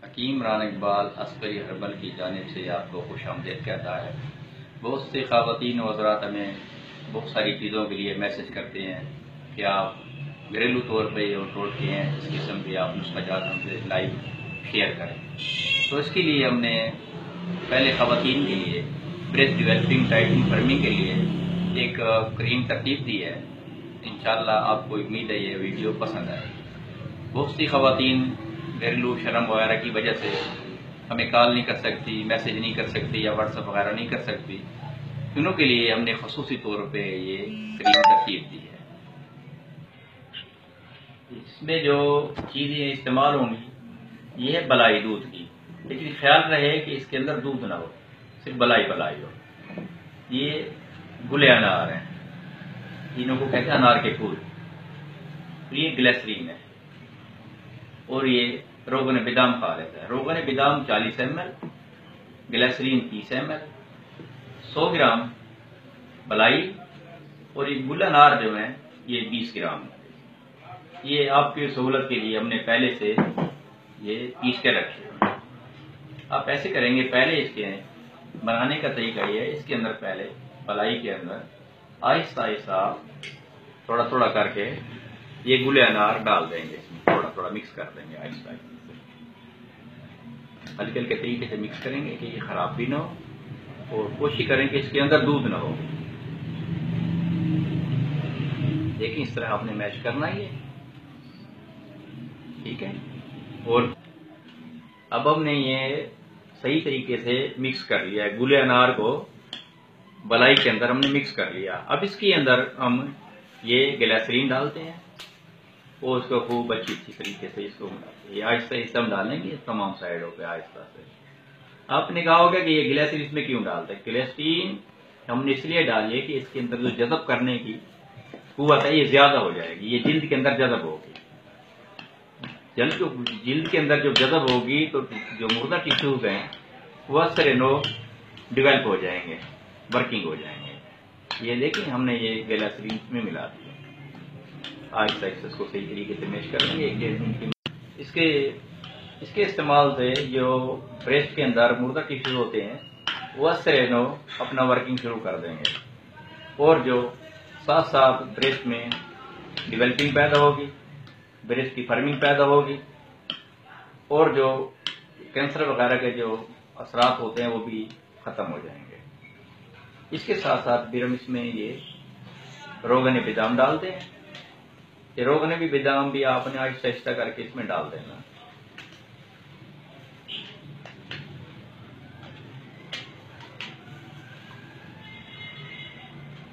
حکیم ران اقبال عسکری ہربل کی جانب سے آپ کو خوش آمدید کہتا ہے۔ بہت سی خواتین و حضرات ہمیں بہت ساری چیزوں کے لیے میسج کرتے ہیں کہ آپ گھریلو طور پہ یہ ٹوٹکے ہیں، اس قسم کے آپ نسخہ ہم سے لائیو شیئر کریں۔ تو اس کے لیے ہم نے پہلے خواتین کے لیے بریسٹ ڈیولپنگ ٹائٹنگ فرمنگ کے لیے ایک کریم ترتیب دی ہے۔ انشاءاللہ آپ کو امید ہے یہ ویڈیو پسند آئے۔ بہت سی خواتین گھریلو شرم وغیرہ کی وجہ سے ہمیں کال نہیں کر سکتی، میسج نہیں کر سکتی یا واٹس ایپ وغیرہ نہیں کر سکتی، انہوں کے لیے ہم نے خصوصی طور پہ یہ کریم ترتیب دی ہے۔ اس میں جو چیزیں استعمال ہوں گی یہ ہے بلائی دودھ کی، لیکن خیال رہے کہ اس کے اندر دودھ نہ ہو، صرف بلائی ہو۔ یہ گلے انار ہیں، انہوں کو کہتے ہیں انار کے پھول۔ یہ گلیسرین ہے اور یہ روغن بادام خالص ہے۔ روغن بادام 40 ml، گلیسرین 30 ml، 100 گرام بلائی، اور یہ گل انار جو ہیں یہ 20 گرام۔ یہ آپ کی سہولت کے لیے ہم نے پہلے سے یہ پیس کے رکھے۔ آپ ایسے کریں گے، پہلے اس کے بنانے کا طریقہ یہ ہے، اس کے اندر پہلے بلائی کے اندر آہستہ آہستہ تھوڑا تھوڑا کر کے یہ گلے انار ڈال دیں گے، اس میں تھوڑا تھوڑا مکس کر دیں گے آہستہ آہستہ، ہلکے ہلکے طریقے سے مکس کریں گے کہ یہ خراب بھی نہ ہو، اور کوشش کریں کہ اس کے اندر دودھ نہ ہو۔ دیکھیں اس طرح آپ نے میش کرنا ہی ہے، ٹھیک ہے۔ اور اب ہم نے یہ صحیح طریقے سے مکس کر لیا ہے، گلے انار کو بلائی کے اندر ہم نے مکس کر لیا۔ اب اس کے اندر ہم یہ گلیسرین ڈالتے ہیں اور اس کو خوب اچھی طریقے سے اس کو یہ آہستہ آہستہ ہم ڈالیں گے تمام سائڈوں پہ آہستہ سے۔ آپ نے کہا ہوگا کہ یہ گلیسرین اس میں کیوں ڈالتے ہیں؟ گلیسرین ہم نے اس لیے ڈالی ہے کہ اس کے اندر جو جذب کرنے کی قوت ہے یہ زیادہ ہو جائے گی، یہ جلد کے اندر جذب ہوگی۔ جلد کے اندر جو جذب ہوگی تو جو مردہ ٹیشوز ہیں وہ اثر نو ڈیولپ ہو جائیں گے، ورکنگ ہو جائیں گے۔ یہ دیکھیں ہم نے یہ گلیسرین میں ملا دیا، آہستہ آہستہ اس کو صحیح طریقے سے میش کر دیں گے 1-1.5 منٹ کی۔ اس کے استعمال سے جو بریسٹ کے اندر مردہ ٹیشوز ہوتے ہیں وہ اثر نو اپنا ورکنگ شروع کر دیں گے، اور جو ساتھ ساتھ بریسٹ میں ڈیولپنگ پیدا ہوگی، بریسٹ کی فرمنگ پیدا ہوگی، اور جو کینسر وغیرہ کے جو اثرات ہوتے ہیں وہ بھی ختم ہو جائیں گے۔ اس کے ساتھ ساتھ پھر ہم اس میں یہ روغن بادام ڈالتے ہیں۔ یہ روغن بادام بھی آپ نے آہستہ آہستہ کر کے اس میں ڈال دینا۔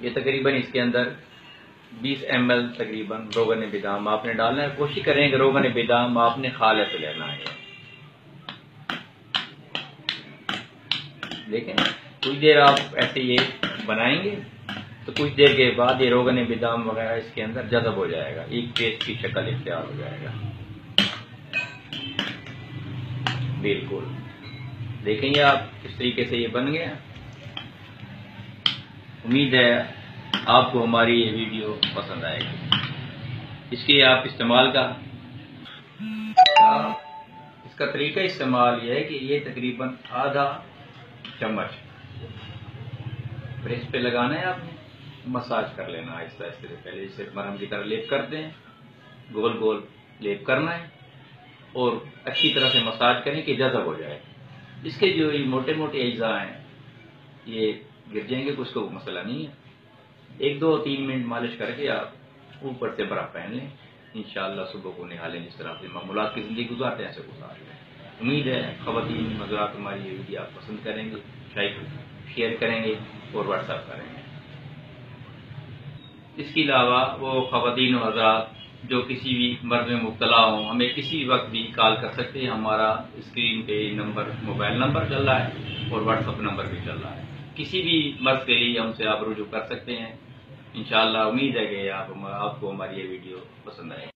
یہ تقریباً اس کے اندر 20 ml تقریباً روغن بادام آپ نے ڈالنا ہے۔ کوشش کریں کہ روغن بادام آپ نے خالص لینا ہے۔ لیکن کچھ دیر آپ ایسے یہ بنائیں گے تو کچھ دیر کے بعد یہ روغن بادام وغیرہ اس کے اندر جذب ہو جائے گا، ایک پیسٹ کی شکل اختیار ہو جائے گا۔ بالکل دیکھیں یہ آپ کس طریقے سے یہ بن گیا۔ امید ہے آپ کو ہماری یہ ویڈیو پسند آئے گی۔ اس کے آپ استعمال کا اس کا طریقہ استعمال یہ ہے کہ یہ تقریباً آدھا چمچ بریسٹ پہ لگانا ہے، آپ نے مساج کر لینا آہستہ آہستہ سے، پہلے اسے مرہم کی طرح لیپ کرتے ہیں، گول گول لیپ کرنا ہے اور اچھی طرح سے مساج کریں کہ جذب ہو جائے۔ اس کے جو موٹے موٹے اجزاء ہیں یہ گر جائیں گے، کچھ کو مسئلہ نہیں ہے۔ 1-2-3 منٹ مالش کر کے آپ اوپر سے برف پہن لیں، انشاءاللہ صبح کو نہا لیں، جس طرح سے معمولات کی زندگی گزارتے ہیں ایسے گزار لیں۔ امید ہے خواتین حضرات ہماری یہ ویڈیو آپ پسند کریں گے، شیئر کریں گے اور واٹس ایپ کریں گے۔ اس کے علاوہ وہ خواتین و حضرات جو کسی بھی مرض میں مبتلا ہوں ہمیں کسی وقت بھی کال کر سکتے ہیں۔ ہمارا اسکرین پہ نمبر موبائل نمبر چل رہا ہے اور واٹس ایپ نمبر بھی چل رہا ہے، کسی بھی مرض کے لیے ہم سے آپ رجوع کر سکتے ہیں۔ انشاءاللہ امید ہے کہ آپ کو ہماری یہ ویڈیو پسند آئے گی۔